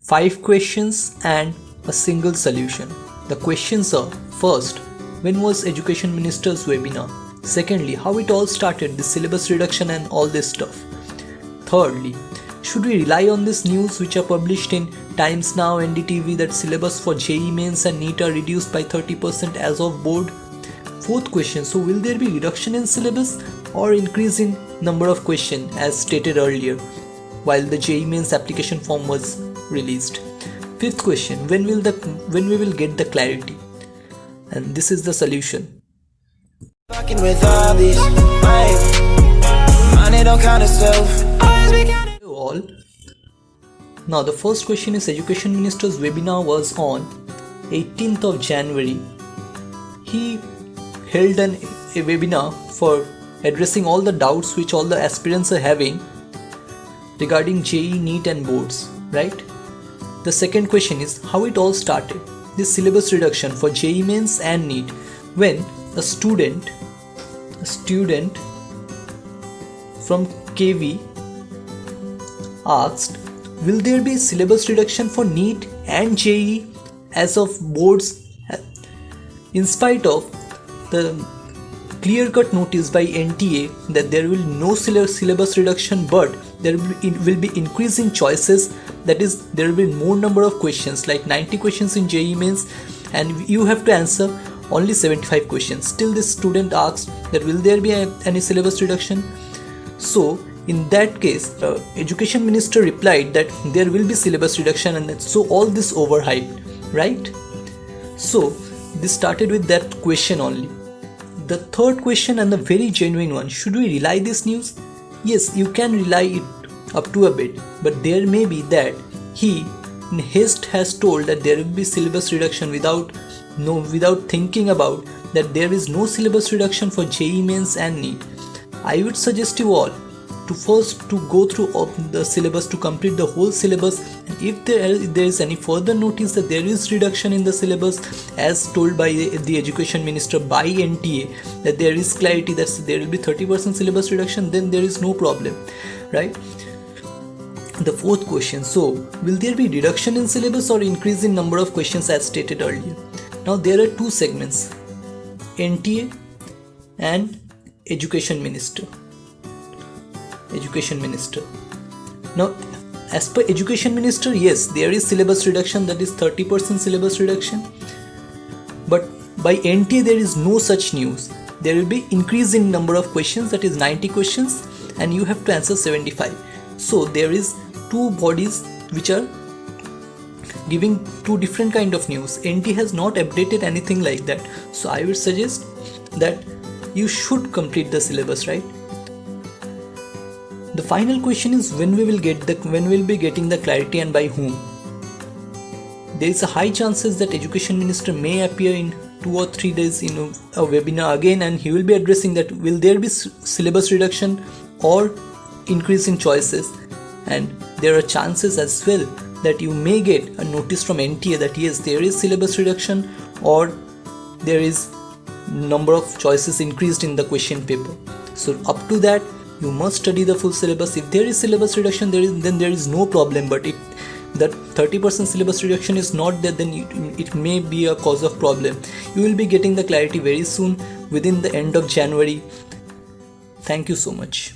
5 questions and a single solution. The questions are: first, when was Education Minister's webinar? Secondly, how it all started, the syllabus reduction and all this stuff. Thirdly, should we rely on this news which are published in Times Now, NDTV, that syllabus for JEE Mains and NEET are reduced by 30% as of board? Fourth question, so will there be reduction in syllabus or increase in number of questions as stated earlier while the JEE Mains application form was released? Fifth question, when we will get the clarity? And this is the solution. All. Now the first question is, Education Minister's webinar was on 18th of January. He held a webinar for addressing all the doubts which all the aspirants are having regarding JEE, NEET and boards, right? The second question is, how it all started, this syllabus reduction for JEE Mains and NEET, when a student from KV asked, will there be syllabus reduction for NEET and JEE as of boards, in spite of the clear-cut notice by NTA that there will be no syllabus reduction, but there will be increasing choices, that is, there will be more number of questions, like 90 questions in JEE Mains, and you have to answer only 75 questions. Still this student asked that will there be any syllabus reduction? So in that case, Education Minister replied that there will be syllabus reduction, and so all this overhyped, right? So this started with that question only. The third question, and the very genuine one, should we rely this news? Yes, you can rely it up to a bit, but there may be that he in haste has told that there will be syllabus reduction without thinking about that there is no syllabus reduction for JEE Mains and NEET. I would suggest you all to first go through the syllabus, to complete the whole syllabus, and if there is any further notice that there is reduction in the syllabus as told by the Education Minister by NTA, that there is clarity that there will be 30% syllabus reduction, then there is no problem, right? The fourth question, so will there be reduction in syllabus or increase in number of questions as stated earlier? Now there are two segments, NTA and Education Minister. Now as per Education Minister, yes, there is syllabus reduction, that is 30% syllabus reduction, but by NTA there is no such news. There will be increase in number of questions, that is 90 questions, and you have to answer 75. So there is two bodies which are giving two different kind of news. NT has not updated anything like that, so I would suggest that you should complete the syllabus, right? The final question is, when we will be getting the clarity and by whom? There is a high chances that Education Minister may appear in 2 or 3 days in a webinar again, and he will be addressing that will there be syllabus reduction or increase in choices, and there are chances as well that you may get a notice from NTA that yes, there is syllabus reduction or there is number of choices increased in the question paper. So up to that, you must study the full syllabus. If there is syllabus reduction, then there is no problem, but if that 30% syllabus reduction is not there, then it may be a cause of problem. You will be getting the clarity very soon, within the end of January. Thank you so much.